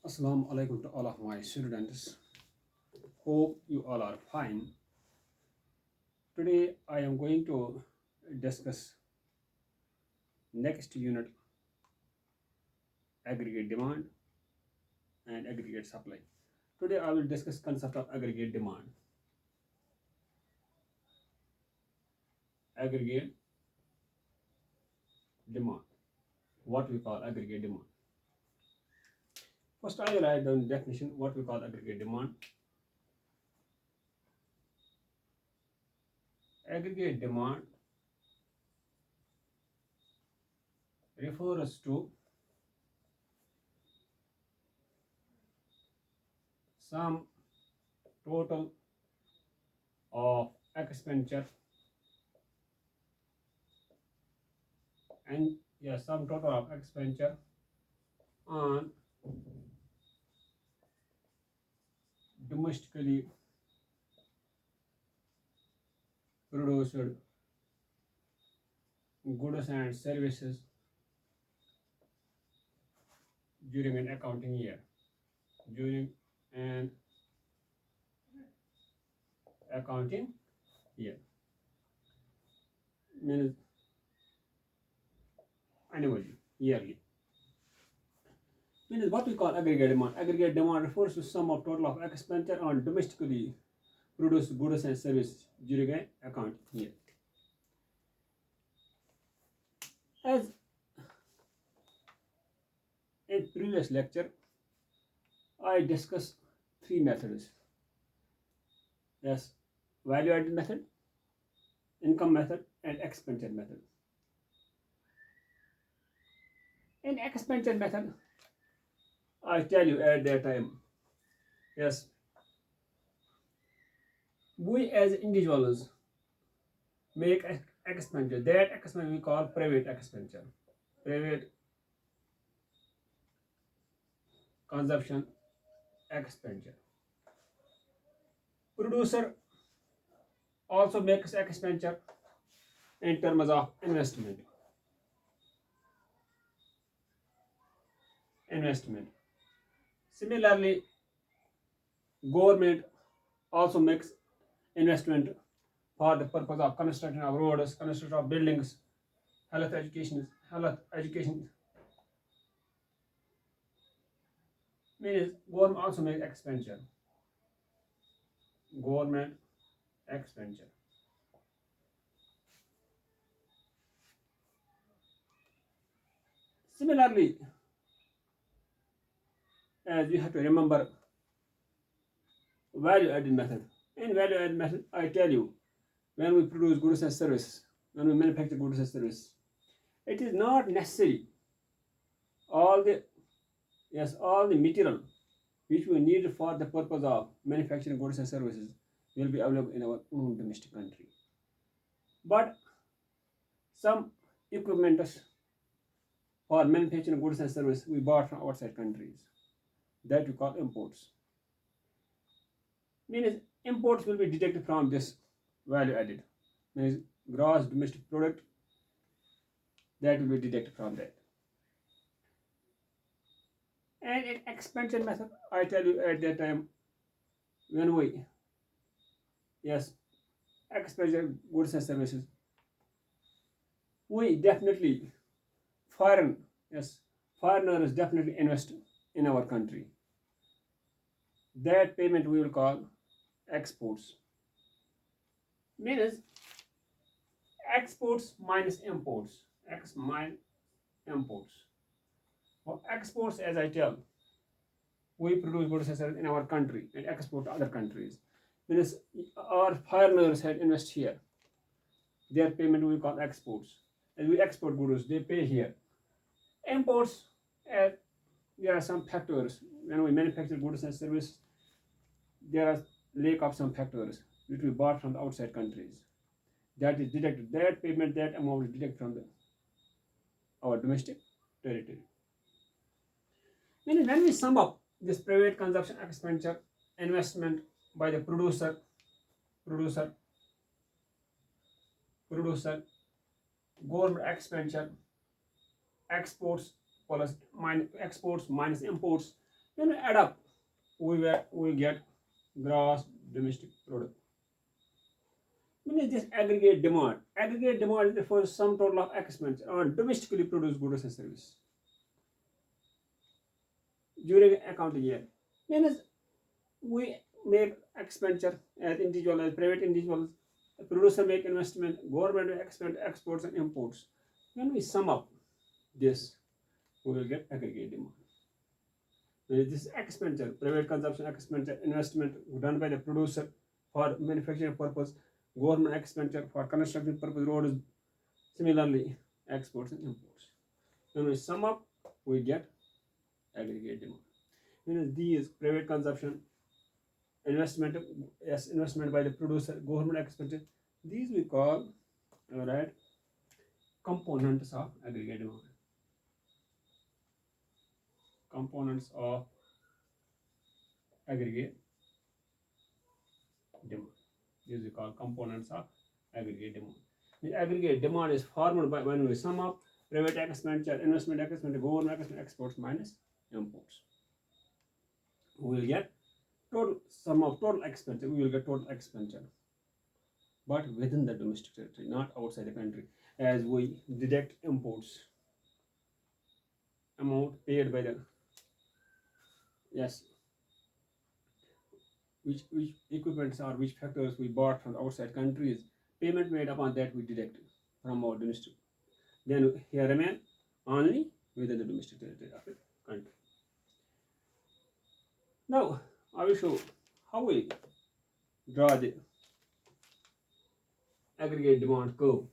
Assalamu alaikum to all of my students. Hope you all are fine. Today I am going to discuss next unit aggregate demand and aggregate supply. Today I will discuss concept of aggregate demand. Aggregate demand. What we call aggregate demand. First I will write down definition what we call aggregate demand. Aggregate demand refers to some total of expenditure and some total of expenditure on domestically produced goods and services during an accounting year. During an accounting year means annually, yearly. Means what we call aggregate demand. Aggregate demand refers to sum of total of expenditure on domestically produced goods and services during an accounting year. As in previous lecture, I discussed three methods. Yes, value added method, income method, and expenditure method. In expenditure method, I tell you at that time, yes, we as individuals make expenditure. That expenditure we call private expenditure, private consumption expenditure. Producer also makes expenditure in terms of investment. Investment. Similarly, government also makes investment for the purpose of construction of roads, construction of buildings, health education means government also makes expenditure. Government expenditure. Similarly, as you have to remember value added method. In value added method, I tell you, when we produce goods and services, when we manufacture goods and services, it is not necessary all the all the material which we need for the purpose of manufacturing goods and services will be available in our own domestic country. But some equipment for manufacturing goods and services we bought from outside countries, that we call imports. Means imports will be deducted from this value added. Means gross domestic product, that will be deducted from that. And in expansion method, I tell you at that time, when we expenditure goods and services, we definitely foreigners definitely invest in our country. That payment we will call exports. Means exports minus imports. X minus imports. For exports, as I tell, we produce goods and services in our country and export to other countries. Means our foreigners had invest here. Their payment we call exports. And we export goods, they pay here. Imports, there are some factors. When we manufacture goods and services, there are lack of some factors which we bought from the outside countries. That is deducted. That payment, that amount is deducted from our domestic territory. Meaning when we sum up this private consumption expenditure, investment by the producer, government expenditure, exports minus imports, When we add up, we get gross domestic product. When is this aggregate demand? Aggregate demand refers to sum total of expenditure on domestically produced goods and services during accounting year. Means we make expenditure as individual, as private individuals, the producer make investment, government make expend exports and imports. When we sum up this, we will get aggregate demand. This expenditure, private consumption expenditure, investment done by the producer for manufacturing purpose, government expenditure for construction purpose, roads, similarly exports and imports. When we sum up, we get aggregate demand. Means these private consumption, investment, yes, investment by the producer, government expenditure, these we call, right, components of aggregate demand. Components of aggregate demand. These we call components of aggregate demand. The aggregate demand is formed by when we sum up private expenditure, investment expenditure, government expenditure, exports minus imports. We will get total sum of total expenditure. We will get total expenditure, but within the domestic territory, not outside the country, as we deduct imports amount paid by the, yes, which equipments or which factors we bought from outside countries, payment made upon that we deduct from our domestic. Then here remain only within the domestic territory of the country. Now I will show how we draw the aggregate demand curve.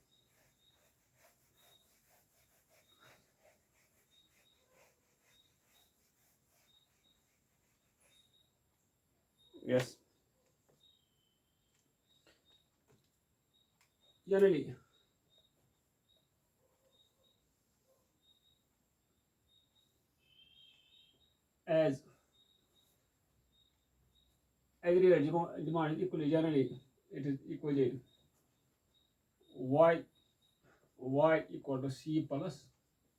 Yes, generally as aggregate demand is equally, generally it is equally y equal to c plus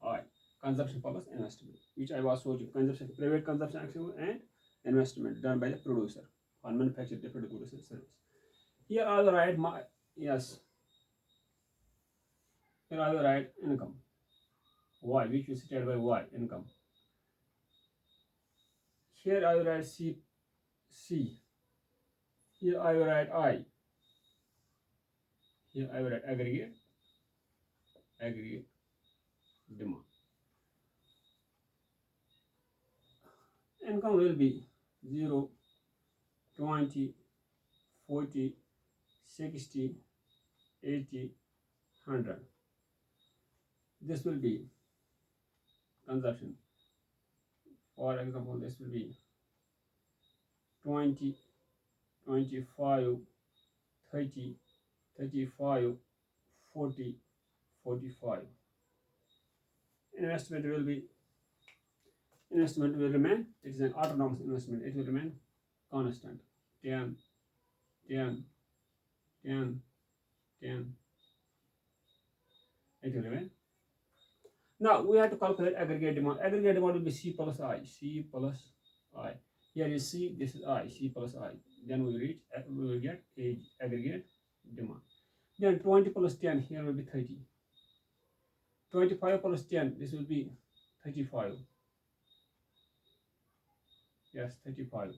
I, consumption plus investment, which I was showing you, consumption, private consumption action and investment done by the producer on manufactured different goods and services. Here I will write my, yes, here I will write income y, which is stated by y, income. Here I will write c. Here I will write I. Here I will write aggregate demand. Income will be 0, 20, 40, 60, 80, 100. This will be consumption. For example, this will be 20, 25, 30, 35, 40, 45. Investment will remain, it is an autonomous investment, it will remain constant. 10, 10, 10, 10. It will remain. Now we have to calculate aggregate demand. Aggregate demand will be C plus I. C plus I. Here is C, this is I. C plus I. Then we will get a aggregate demand. Then 20 plus 10, here will be 30. 25 plus 10, this will be 35. Yes, 35.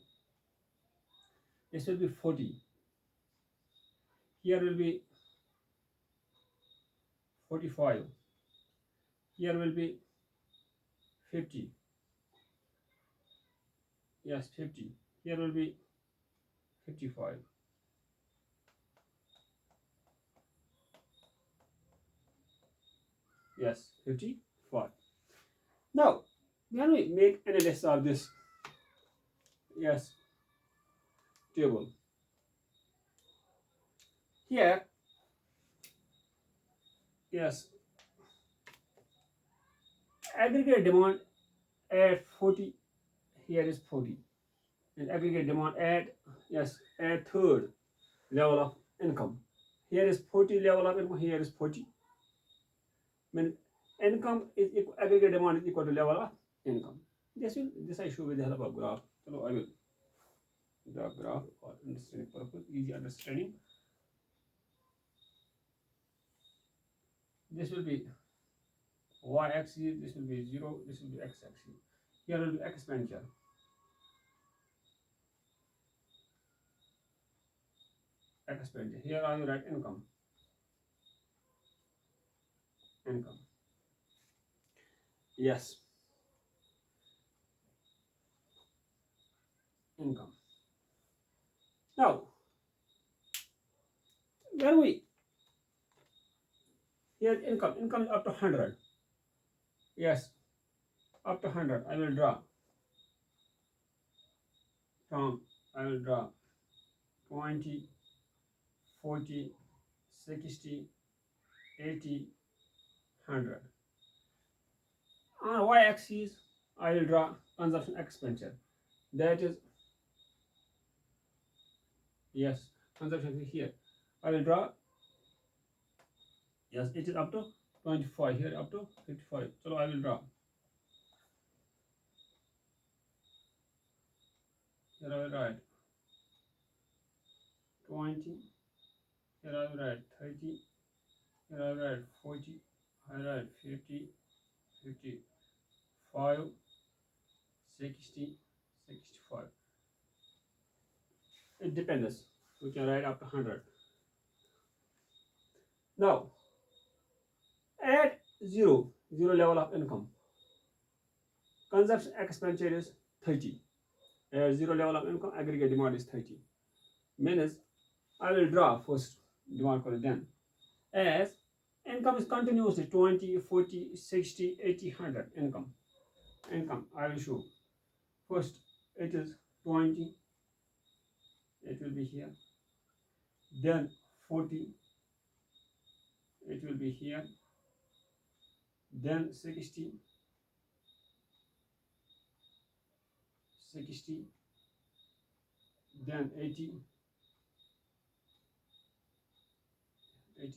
This will be 40. Here will be 45. Here will be 50. Yes, 50. Here will be 55. Yes, 55. Now, when we make analysis of this, yes, table, here, yes, aggregate demand at 40, here is 40, and aggregate demand at, yes, at third level of income. Here is 40 level of income, here is 40. When income is equal, aggregate demand is equal to level of income. This I show with the help of graph. So I will draw graph for understanding purpose, easy understanding. This will be y-axis, this will be 0, this will be x-axis. Here will be expenditure. Expenditure. Here I will write income. Income. Yes. Income. Now, when we here income is up to 100. Yes, up to 100. I will draw from, I will draw 20, 40, 60, 80, 100. On y-axis, I will draw consumption expenditure. That is, yes, consumption is here. I will draw, yes, it is up to 25, here up to 55. So I will draw. Here I will write 20, here I will write 30, here I will write 40, I will write 50, 55, 60, 65. It depends. We can write up to 100. Now, at zero level of income, consumption expenditure is 30. At zero level of income, aggregate demand is 30. Means I will draw first demand curve, then as income is continuously 20, 40, 60, 80, 100 income. I will show. First it is 20, it will be here. Then 40, it will be here. Then 60, then 80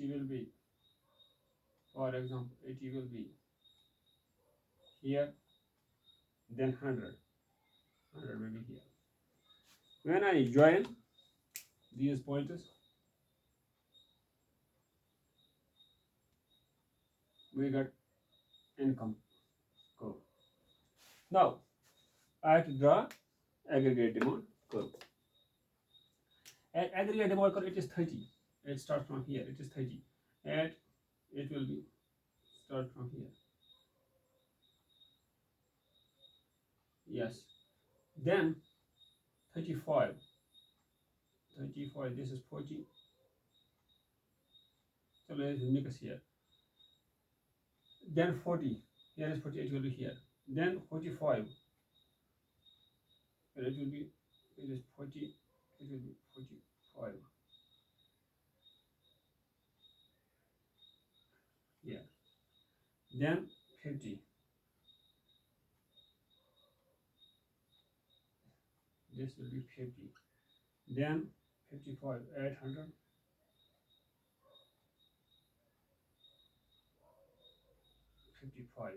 will be, for example, 80 will be here. Then 100 will be here. When I join these pointers, we got income curve. Now I have to draw aggregate demand curve. At aggregate demand curve, it is 30. It starts from here. It is 30. And it will be start from here. Yes. Then 35. This is 40. So let's mix here. Then 40. Here is 40. It will be here. Then 45. It will be, it is 40. It will be 45. Yeah. Then 50. This will be 50. Then 55, 800. 55.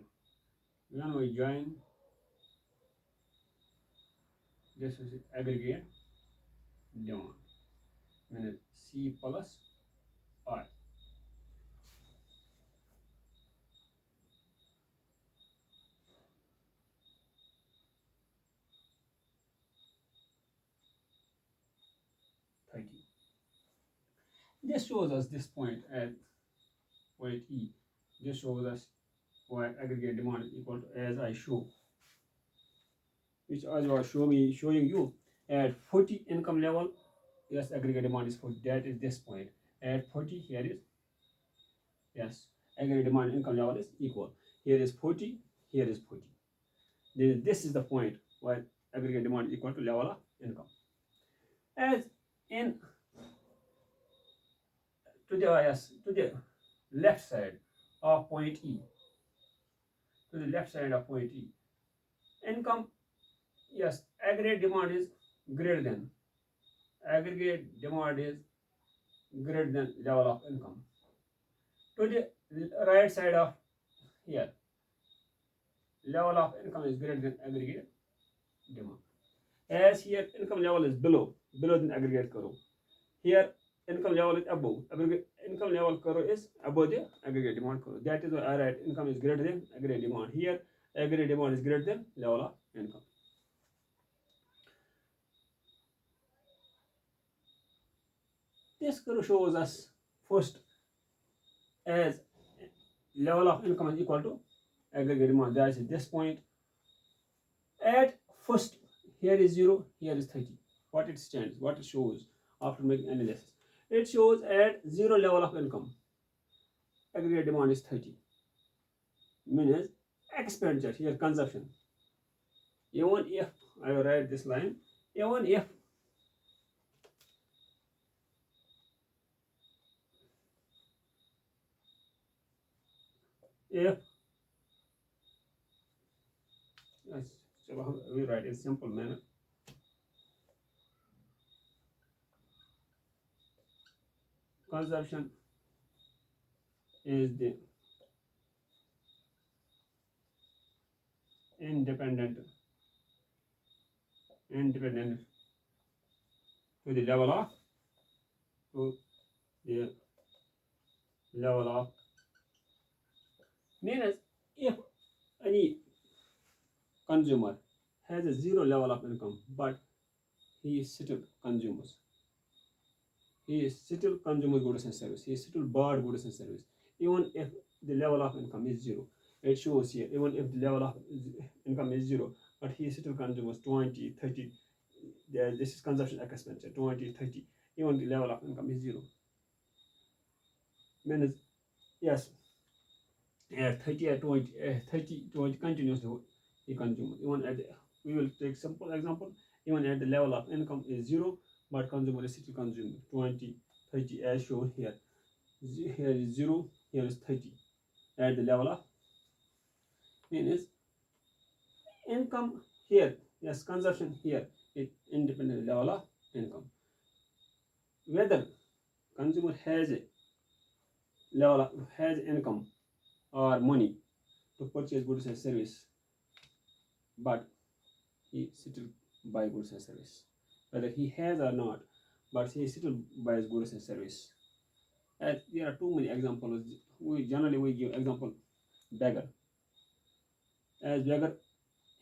When we join, this is aggregate demand. Minus C plus I. This shows us this point at point E. This shows us why aggregate demand is equal to, as I show, which I was showing you at 40 income level. Yes, aggregate demand is 40. That is this point. At 40, here is, yes, aggregate demand income level is equal. Here is 40, here is 40. Then this is the point where aggregate demand is equal to level of income. As in to the left side of point E, to the left side of point E, income, yes, aggregate demand is greater than level of income. To the right side of here, level of income is greater than aggregate demand. As here income level is below than aggregate karo. Here income level is above. Aggregate income level karo is above the aggregate demand karo. That is why I write income is greater than aggregate demand. Here aggregate demand is greater than level of income. This curve shows us first as level of income is equal to aggregate demand. That is this point. At first, here is 0, here is 30. What it stands, what it shows after making analysis. It shows at 0 level of income, aggregate demand is 30. Means expenditure, here consumption. Even if, I will write this line, even if yes, so we write in simple manner. Consumption is the independent to the level of means if any consumer has a 0 level of income but he is still consumers. He is still consumer goods and service. He is still bought goods and service. Even if the level of income is 0, it shows here. Even if the level of income is 0, but he still consumes 20, 30. This is consumption expenditure 20, 30. Even the level of income is 0. Means yes, 30 or 20, 30, 20 continuously he consumes. Even at we will take simple example. Even at the level of income is 0, but consumer is still consuming 20, 30 as shown here. Here is 0, here is 30. At the level of means income here, yes, consumption here is independent level of income. Whether consumer has a level of, has income or money to purchase goods and service, but he still buy goods and service. Whether he has or not, but he still buys goods and service. As there are too many examples. We generally give example beggar. As beggar,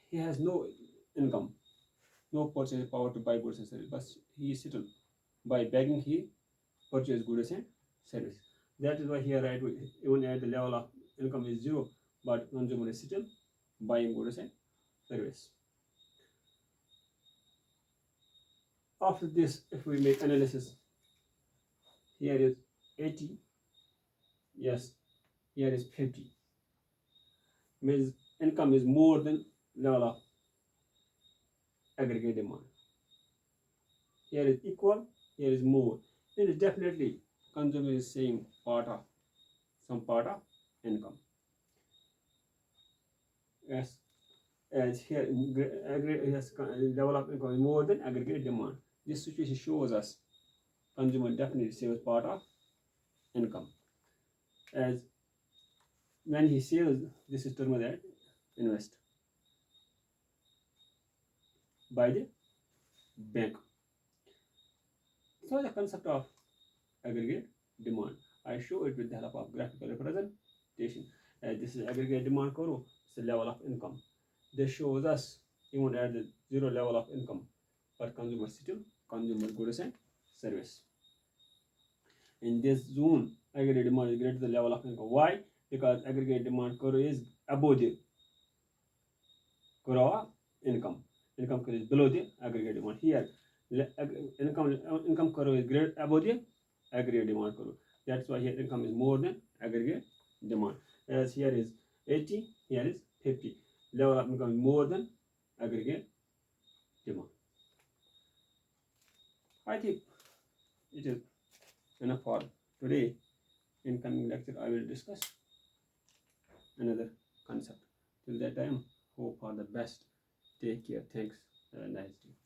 he has no income, no purchasing power to buy goods and service, but he still by begging he purchase goods and service. That is why here right even at the level of income is 0, but consumer is still buying goods and service. After this, if we make analysis, here is 80, yes, here is 50. Means income is more than level of aggregate demand. Here is equal, here is more. Then it definitely consumer is saying some part of income. Yes, as here yes, level of income is more than aggregate demand. This situation shows us consumer definitely saves part of income. As when he saves, this is termed as invest by the bank. So the concept of aggregate demand, I show it with the help of graphical representation. This is aggregate demand curve, it's the level of income. This shows us even at the 0 level of income, but consumer still consumer goods and service. In this zone, aggregate demand is greater than the level of income. Why? Because aggregate demand curve is above the curve of income. Income curve is below the aggregate demand. Here, income curve is greater above the aggregate demand curve. That's why here income is more than aggregate demand. As here is 80, here is 50. Level of income is more than aggregate demand. I think it is enough for today. In coming lecture, I will discuss another concept. Till that time, hope for the best. Take care. Thanks. Have a nice day.